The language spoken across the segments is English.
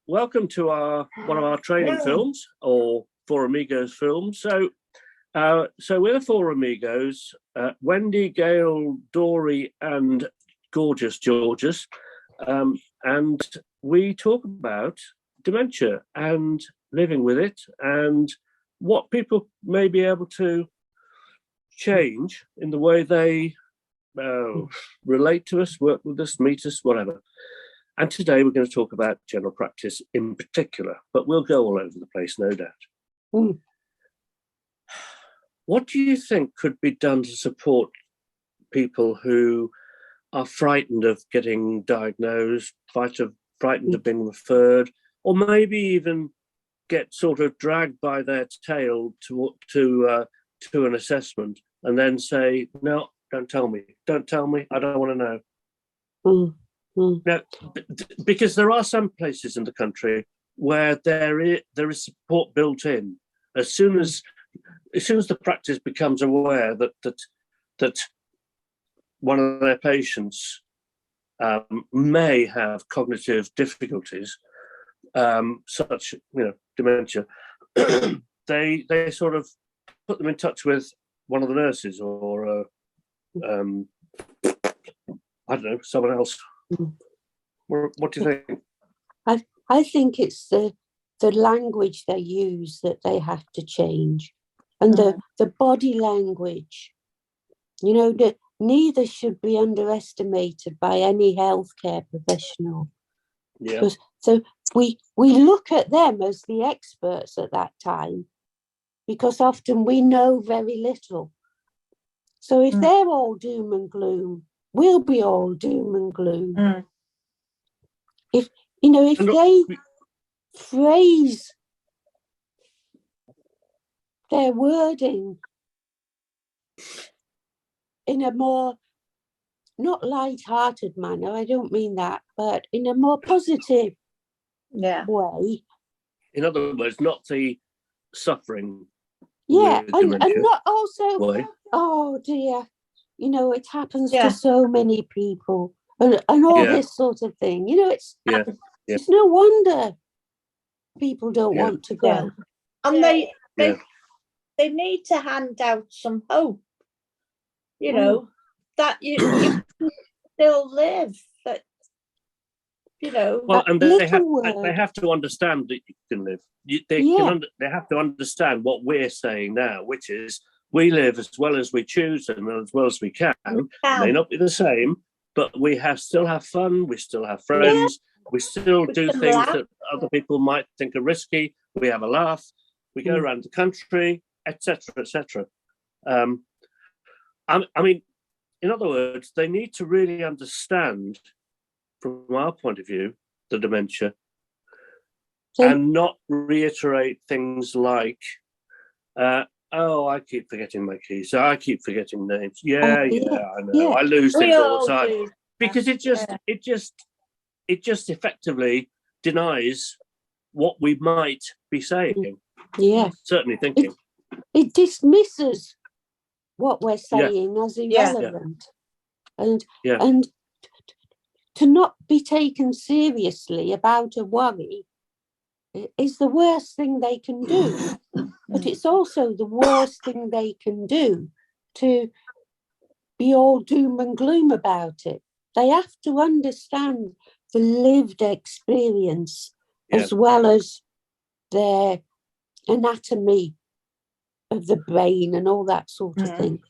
welcome to one of our training films, or Four Amigos films. So we're the Four Amigos, Wendy, Gail, Dory, and gorgeous Georges, and we talk about dementia and living with it, and what people may be able to change in the way they relate to us, work with us, meet us, whatever. And today we're going to talk about general practice in particular, but we'll go all over the place, no doubt. Mm. What do you think could be done to support people who are frightened of getting diagnosed, frightened of being referred, or maybe even get sort of dragged by their tail to an assessment and then say, no, don't tell me, I don't want to know. Now, because there are some places in the country where there is support built in. As soon as the practice becomes aware that one of their patients may have cognitive difficulties, such dementia, they sort of put them in touch with one of the nurses or I don't know, someone else. What do you think? I think it's the language they use that they have to change, and the body language. That neither should be underestimated by any healthcare professional. Yeah. So we look at them as the experts at that time, because often we know very little. So if they're all doom and gloom, we'll be all doom and gloom. If they phrase their wording in a more, not light-hearted manner, I don't mean that, but in a more positive way. In other words, not the suffering. Yeah, and not also, way. Oh dear, it happens to so many people, and all this sort of thing. It's no wonder people don't want to go. And they need to hand out some hope, that you can still live, that, Well, and they have to understand that you can live. They have to understand what we're saying now, which is we live as well as we choose and as well as we can. It may not be the same, but we still have fun. We still have friends. We still do things that other people might think are risky. We have a laugh. We go around the country, etc., etc. I mean, in other words, they need to really understand, from our point of view, the dementia, and not reiterate things like, I keep forgetting my keys. I keep forgetting names. I know. I lose things all the time. Because it just effectively denies what we might be saying. Yeah. Certainly thinking. It dismisses what we're saying as irrelevant. And to not be taken seriously about a worry is the worst thing they can do. But it's also the worst thing they can do to be all doom and gloom about it. They have to understand the lived experience as well as their anatomy of the brain and all that sort of thing.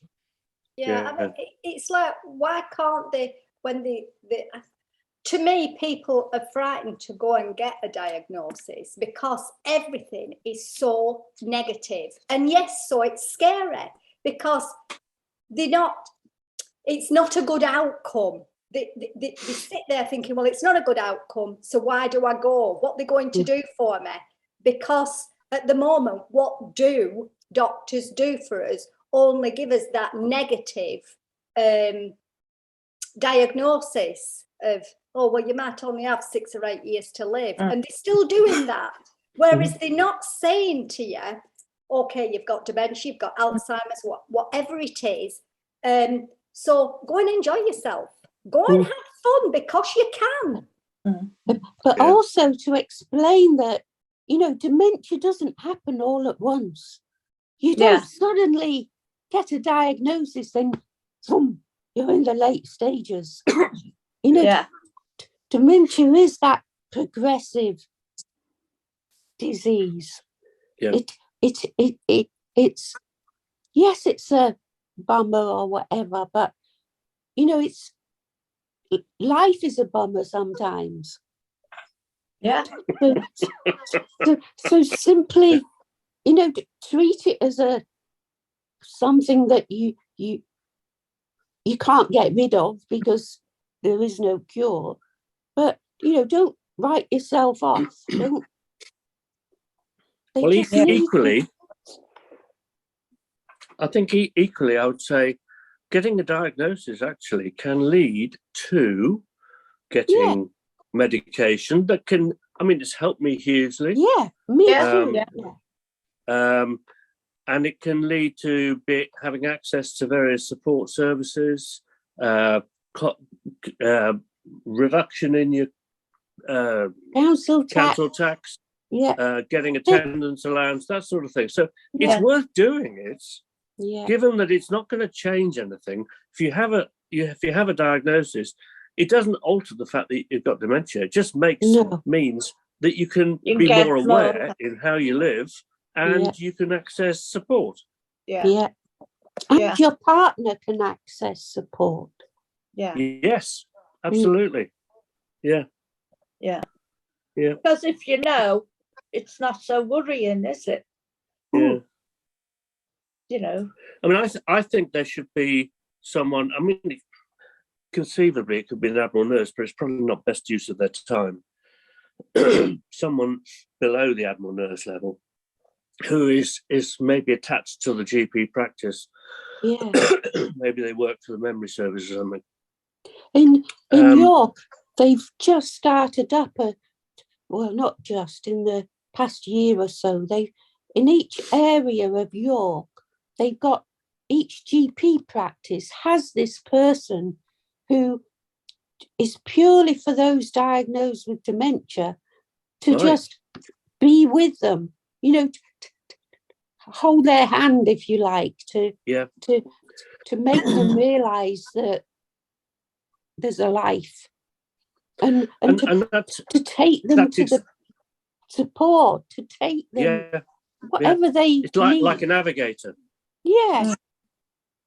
I mean, it's like, why can't they, to me, people are frightened to go and get a diagnosis because everything is so negative. And yes, so it's scary because it's not a good outcome. They sit there thinking, well, it's not a good outcome, so why do I go? What are they going to do for me? Because at the moment, what do doctors do for us? Only give us that negative diagnosis of, oh, well, you might only have 6 or 8 years to live. And they're still doing that. Whereas they're not saying to you, okay, you've got dementia, you've got Alzheimer's, whatever it is. So go and enjoy yourself. Go and have fun because you can. but also to explain that, you know, dementia doesn't happen all at once. You don't suddenly get a diagnosis, then boom, you're in the late stages. You know, dementia is that progressive disease. Yeah. It's yes, it's a bummer or whatever, but you know, life is a bummer sometimes. Yeah. So simply, you know, treat it as something that you can't get rid of because there is no cure. But you know, don't write yourself off. Don't. Well, equally, I think equally, I would say getting a diagnosis actually can lead to getting medication that can, I mean, it's helped me hugely. Yeah, me too. And it can lead to having access to various support services, reduction in your council tax, getting attendance allowance, that sort of thing. So it's worth doing it, given that it's not going to change anything. If you have a diagnosis, it doesn't alter the fact that you've got dementia. It just means that you can be more aware in how you live, and you can access support. And your partner can access support. Yes, absolutely. Because if you know, it's not so worrying, is it? Yeah. You know, I mean, I think there should be someone. I mean, conceivably it could be an admiral nurse, but it's probably not best use of their time. Someone below the admiral nurse level who is maybe attached to the GP practice. Maybe they work for the memory service or something. In York, they've just started up not just, in the past year or so, in each area of York, they've got, each GP practice has this person who is purely for those diagnosed with dementia to just be with them, you know, hold their hand, if you like, to make them realise that there's a life, and to take them to the support, to take them whatever they it's like a navigator.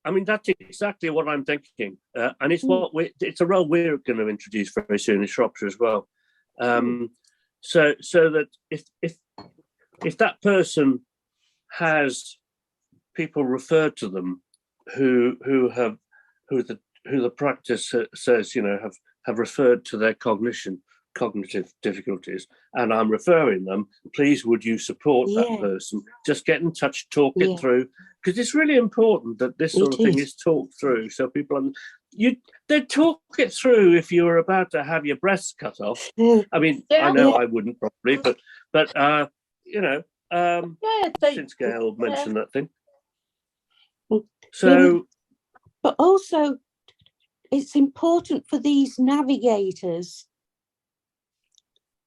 I mean, that's exactly what I'm thinking, and it's it's a role we're going to introduce very soon in Shropshire as well. So that if that person has people referred to them who the practice says, you know, have referred to their cognitive difficulties, and I'm referring them, please would you support that person? Just get in touch, talk it through, because it's really important that this sort of thing is talked through, so people they talk it through if you were about to have your breasts cut off. I mean, I know I wouldn't probably, but you know, since Gail mentioned that thing. So, but also it's important for these navigators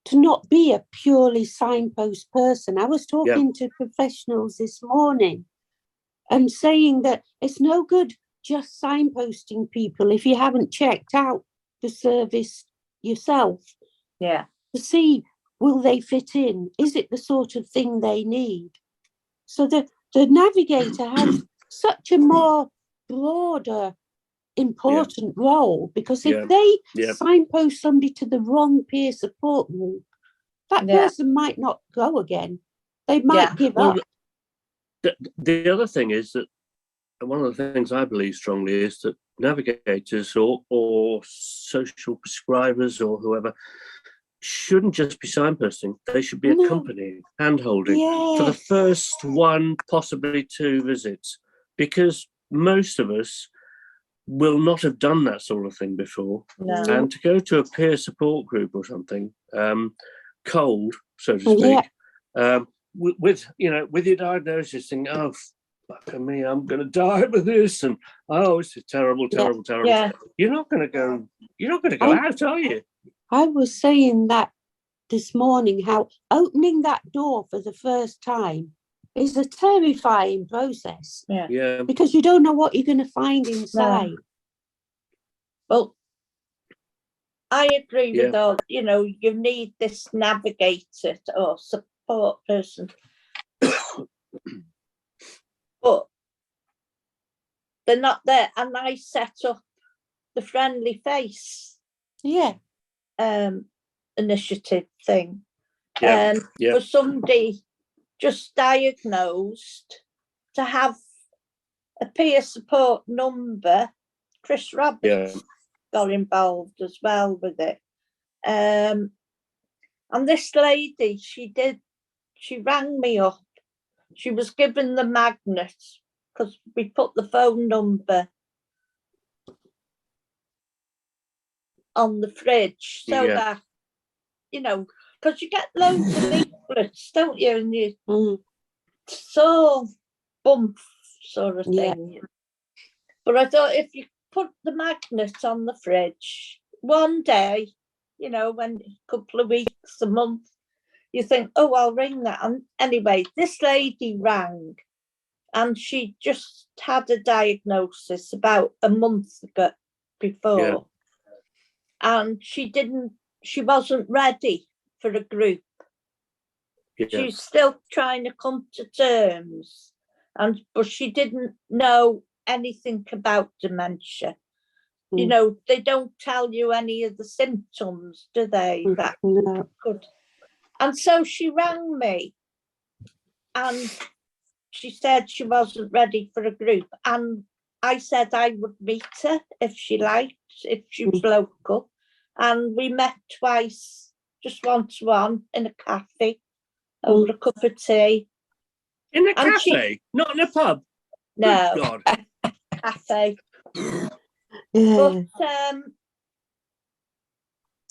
to not be a purely signpost person. I was talking to professionals this morning and saying that it's no good just signposting people if you haven't checked out the service yourself. To see, will they fit in? Is it the sort of thing they need? So the navigator has such a more broader, important role, because if they signpost somebody to the wrong peer support group, that person might not go again. They might give up. The other thing is that one of the things I believe strongly is that navigators or social prescribers or whoever shouldn't just be signposting. They should be accompanying, hand-holding for the first one, possibly two visits, because most of us will not have done that sort of thing before. And to go to a peer support group or something, cold, so to speak, with your diagnosis, saying, oh, fuck me, I'm going to die with this, and oh, it's terrible. You're not going to go out, are you? I was saying that this morning, how opening that door for the first time is a terrifying process. Yeah. Because you don't know what you're going to find inside. Well, I agree with all, you know, you need this navigator or support person. But they're not there. And I set up the Friendly Face initiative thing. For somebody just diagnosed to have a peer support number. Chris Roberts got involved as well with it. And this lady, she rang me up. She was given the magnet because we put the phone number on the fridge so that, you know, because you get loads of leaflets, don't you? And you so bump sort of thing. But I thought if you put the magnet on the fridge, one day, you know, when a couple of weeks, a month, you think, oh, I'll ring that. And anyway, this lady rang and she just had a diagnosis about a month ago before. And she wasn't ready for a group. She's still trying to come to terms. But she didn't know anything about dementia. You know, they don't tell you any of the symptoms, do they? That good. And so she rang me and she said she wasn't ready for a group. And I said I would meet her if she liked, if she was local. And we met twice, just one-to-one in a cafe over a cup of tea. In a cafe? Not in a pub? No. Good God. Cafe. But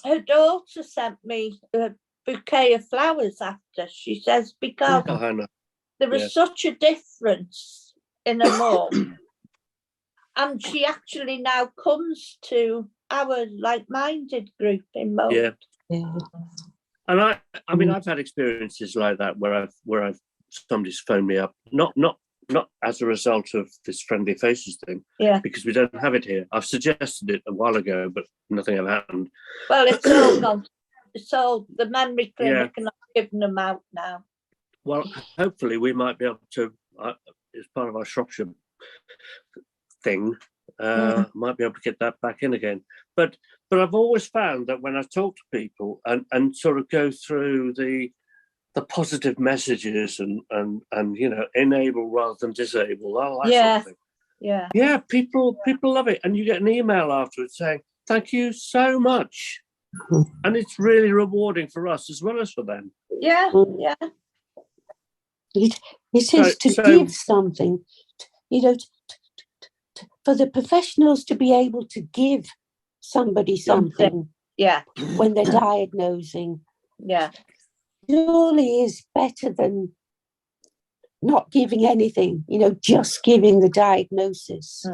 her daughter sent me a bouquet of flowers after. She says, because there was such a difference in her mum. And she actually now comes to our like-minded group in Mold. And I mean, I've had experiences like that where somebody's phoned me up, not as a result of this Friendly Faces thing, because we don't have it here. I've suggested it a while ago, but nothing ever happened. Well, it's all gone. It's all the memory clinic and I've given them out now. Well, hopefully we might be able to, as part of our Shropshire thing, might be able to get that back in again. But I've always found that when I talk to people and sort of go through the positive messages and you know, enable rather than disable, all that sort of thing. Yeah, people love it, and you get an email afterwards saying thank you so much, and it's really rewarding for us as well as for them. It is to give something, you know, for the professionals to be able to give somebody something when they're diagnosing. Surely is better than not giving anything, you know, just giving the diagnosis.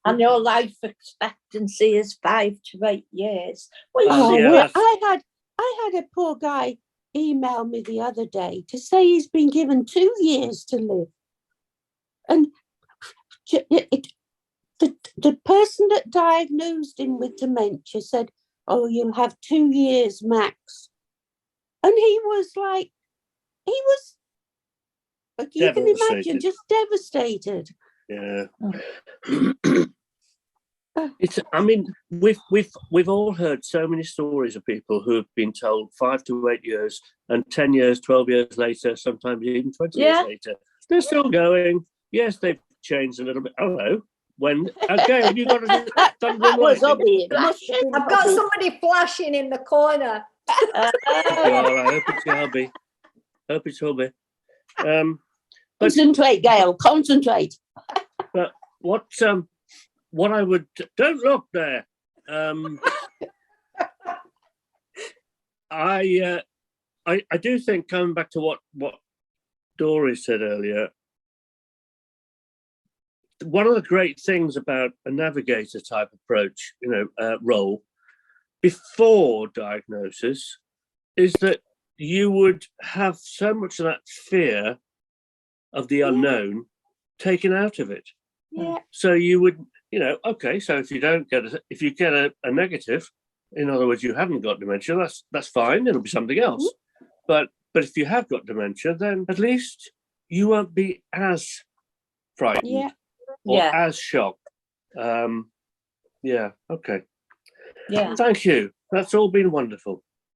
And your life expectancy is 5 to 8 years. I had a poor guy email me the other day to say he's been given 2 years to live. And the person that diagnosed him with dementia said, oh, you'll have 2 years max. And he was like, you can imagine, just devastated. Yeah. I mean, we've all heard so many stories of people who have been told 5 to 8 years, and 10 years, 12 years later, sometimes even 20 years later, they're still going. Yes, they've changed a little bit. Hello. Have you got a thunder and lightning? I've got somebody flashing in the corner. I hope it's Hubby. Concentrate, Gail. Concentrate. But what I would don't look there. I do think, coming back to what Doris said earlier, one of the great things about a navigator type approach, role, before diagnosis is that you would have so much of that fear of the unknown taken out of it. Yeah. So you would, okay, so if you get a negative, in other words, you haven't got dementia, that's fine, it'll be something else. But if you have got dementia, then at least you won't be as frightened or as shocked. Okay. Yeah. Thank you. That's all been wonderful.